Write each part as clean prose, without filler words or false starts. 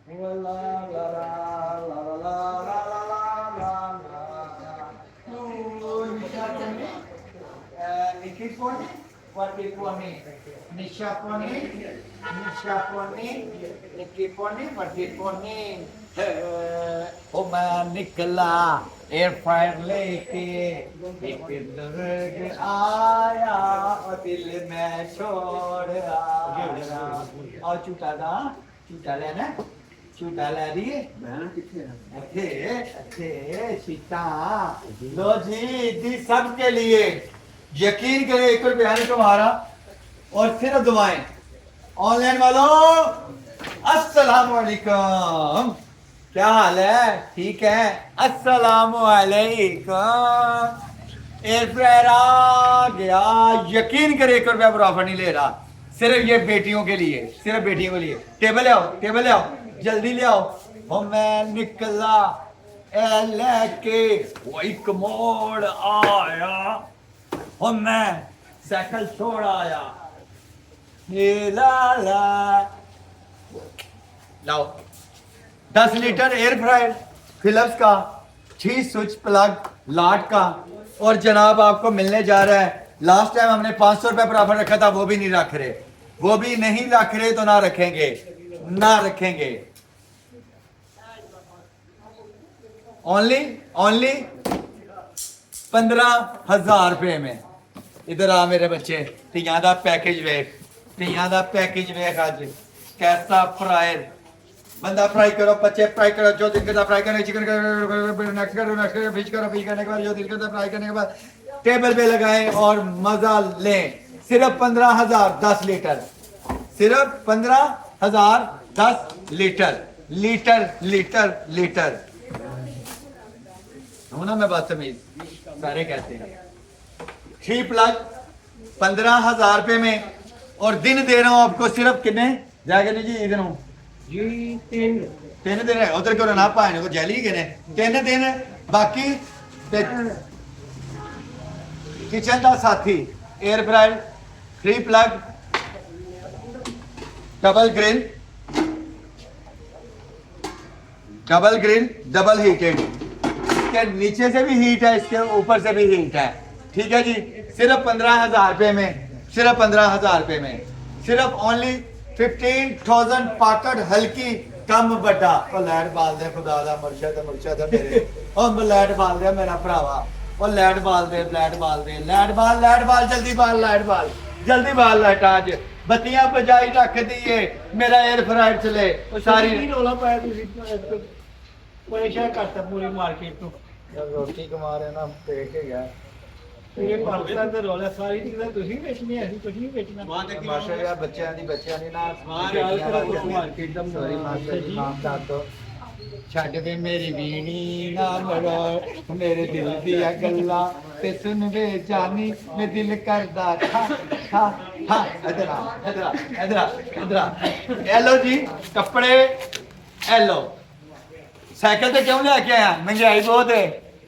Nikiponi, Vatiponi, Nishaponi, Nishaponi, Nikiponi, Vatiponi. ओ मैं निकला air fire लेके एक दर्द आया और दिल में छोड़ आया और झूठा लेना झूठा ले रही है अच्छे अच्छे सीता लो जी सबके लिए यकीन करें 1 रुपया नहीं तुम्हारा और सिर्फ दुआएं ऑनलाइन वालों अस्सलाम वालेकुम क्या हाल है ठीक है अस्सलाम वालेकुम एयर फ्रायर आ गया यकीन करे 1 रुपया पर ऑफर नहीं ले रहा सिर्फ ये बेटियों के लिए सिर्फ बेटियों के लिए टेबल ले आओ जल्दी ले आओ वो मैं निकला लेके वो एक मोड़ आया वो मैं साइकिल छोड़ आया ला लाओ 10 लीटर एयर फ्रायर फिलिप्स का 6 स्विच प्लग लाट का और जनाब आपको मिलने जा रहा है लास्ट टाइम हमने 500 रुपए पर ऑफर रखा था वो भी नहीं रख रहे तो ना रखेंगे ओनली 15,000 रुपए में इधर आ मेरे बच्चे धियां दा पैकेज वेख आज कैसा फ्रायर बंदा फ्राई करो बच्चे फ्राई करो जो दिल करता फ्राई करो चिकन करो नेक्स्ट करो फिश करने के बाद जो दिल करता फ्राई करने के बाद टेबल पे लगाएं और मजा लें सिर्फ 15,000 10 लीटर सिर्फ 15,000 10 लीटर हूं ना मैं बदतमीज सारे कहते हैं 3 प्लग 15,000 रुपए में और दिन दे रहा हूं आपको सिर्फ कितने जाके नहीं जी इधर हूं जी 3 दिन है उधर करो ना पाए को जैली के ने 3 दिन बाकी किचन का साथी air fryer 3 plug double grill double heated इसके नीचे से भी हीट है इसके ऊपर से भी हीट है ठीक है जी सिर्फ 15,000 रुपए में सिर्फ ओनली 15,000 पाकट हल्की कम बड़ा और लाइट बाल दे खुदा दा मुर्शद मेरे और लाइट बाल दे मेरा भरावा और लाइट बाल जल्दी बाल लाइट आज बत्तियां बजाई रख दिए मेरा एयर फ्रायर चले सारी रोला पाया परेशान करता पूरी मार्केट को रोटी कमा रहे ना देख के गया ये पाकिस्तान ਦਾ ਰੋਲਾ ਸਾਰੀ ਚੀਜ਼ਾਂ ਤੁਸੀਂ ਵੇਚਣੀ ਹੈ ਅਸੀਂ ਕੁਝ ਨਹੀਂ ਵੇਚਣਾ ਮਾਸ਼ਾਅੱਲਾ ਬੱਚਿਆਂ ਦੀ ਨਾ ਮਾਰਕੀਟ ਦਾ ਸੋਰੀ ਮਾਸ਼ਾਅੱਲਾ ਤੋਂ ਛੱਡ ਦੇ ਮੇਰੀ ਵੀਣੀ ਨਾ ਮਰੋ ਮੇਰੇ ਦਿਲ ਦੀਆਂ ਗੱਲਾਂ ਤੇ ਸੁਣ ਵੇ ਜਾਨੀ ਮੈਂ ਦਿਲ ਕਰਦਾ ਹਾਂ ਇਧਰ ਇਹ ਲੋ ਜੀ ਕੱਪੜੇ ਇਹ ਲੋ साइकिल तो क्यों लेके आया महंगाई बहुत है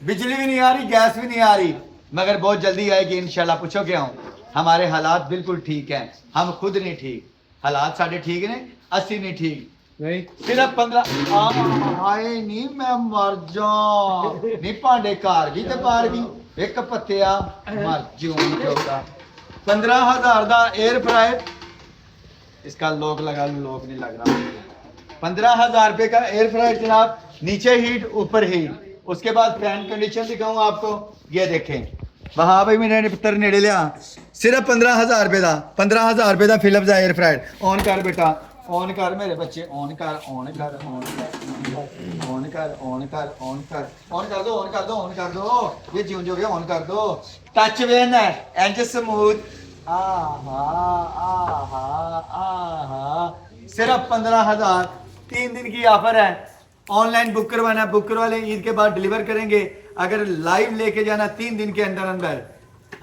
बिजली भी नहीं आ रही गैस भी नहीं आ रही मगर बहुत जल्दी आएगी इंशाल्लाह पूछो क्या हूँ हमारे हालात बिल्कुल ठीक हैं हम खुद नहीं ठीक हालात साढ़े ठीक ने 80 नहीं ठीक नहीं सिर्फ 15 आए नहीं मैं मर जा नहीं भांडे कार भी ते पार भी एक पत्तिया मर जूं 15,000 का एयर फ्रायर इसका लोक नहीं लग रहा 15,000 रुपए का एयर फ्रायर जनाब नीचे हीट ऊपर हीट उसके बाद फैन कंडीशन दिखाऊं आपको ये देखें वहां भाई मैंने पुत्र नेड़े लिया सिर्फ 15,000 रुपए का 15,000 रुपए का फिलिप्स एयर फ्रायर ऑन कर बेटा ऑन कर मेरे बच्चे ऑन कर दो ये ज्यों जो गया ऑन कर दो टच वेन है इंज स्मूथ सिर्फ 15,000 3 दिन की ऑफर है ऑनलाइन बुक करवाना बुक करवा लें ईद के बाद डिलीवर करेंगे अगर लाइव लेके जाना 3 दिन के अंदर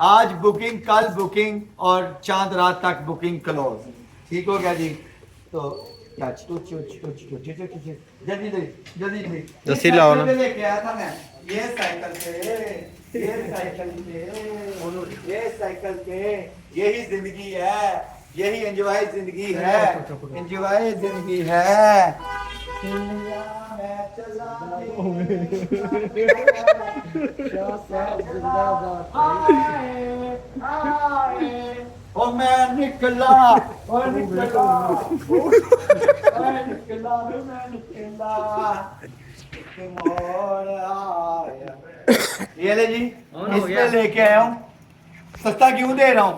आज बुकिंग कल बुकिंग और चांद रात तक बुकिंग क्लोज ठीक हो गया जी तो जल्दी लाओ ना लेके आया था मैं ये साइकिल के यही जिंदगी है यही एंजॉय जिंदगी है ओ मैं निकला ओ निकला मैं निकला मैं निकला मोड़ आया। ये ले जी, इसमें लेके आया हूँ। सस्ता क्यों दे रहा हूँ?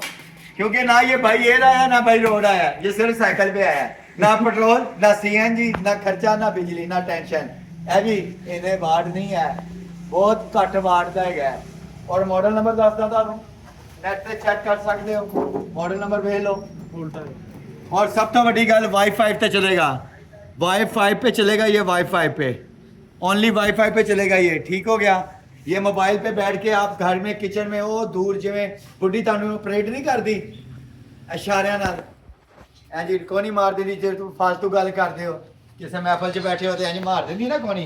क्योंकि ना ये भाई ये रहा है ना भाई रोड आया, ये सिर्फ साइकिल पे आया। ना पेट्रोल ना सीएनजी ना खर्चा ना बिजली ना टेंशन। है भी इन्हें वाट नहीं है, बहुत घट वाट का है। और मॉडल नंबर दसदा तुहानू, नेट पे चेक कर सकते हो, मॉडल नंबर भेज लो। और सब तो बड़ी गल वाईफाई पे चलेगा, वाईफाई पे चलेगा ये, वाईफाई पे ओनली वाईफाई पे चलेगा ये। ठीक हो गया? ये मोबाइल पे बैठ के आप घर में किचन में वो दूर जिमें बुढ़ी तुहानू ऑपरेट नहीं करती इशारियां नाल, इंज कोनी मार देंदी जे तू फालतू गल करदे हो, किसी महफल च बैठे हो तो इंज मार देंदी ना कोनी,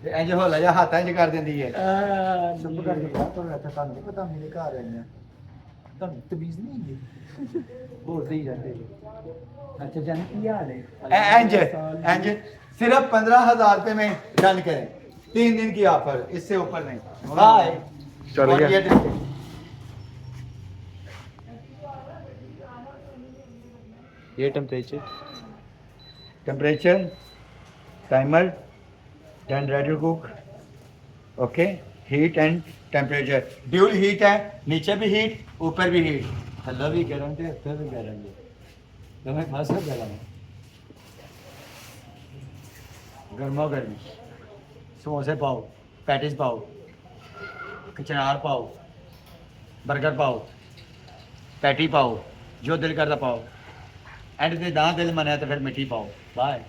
ते इंज होला जा हाथ इंज कर देंदी है। चुप कर के बात हो रहा था, तुहानू नहीं पता मेरे घर आई है, तुहानू तमीज नहीं है, बोलते ही रहते हो। अच्छा जान की हाल है? इंज इंज सिर्फ 15,000 रुपए में डन करें, 3 दिन की ऑफर, इससे ऊपर नहीं। बाय। चल गया। ये temperature timer then ready cook, okay. Heat and temperature dual heat है, नीचे भी हीट ऊपर भी हीट, थल्ला भी गर्म थे ऊपर भी गर्म है, तुम्हें खास गर्म है, गर्मा गर्मी। समोसे पाओ, पैटिस पाओ, कचनार पाओ, बर्गर पाओ, पैटी पाओ, जो दिल करता पाओ, एंड ते ना दिल मने तो फिर मिठी पाओ। बाय।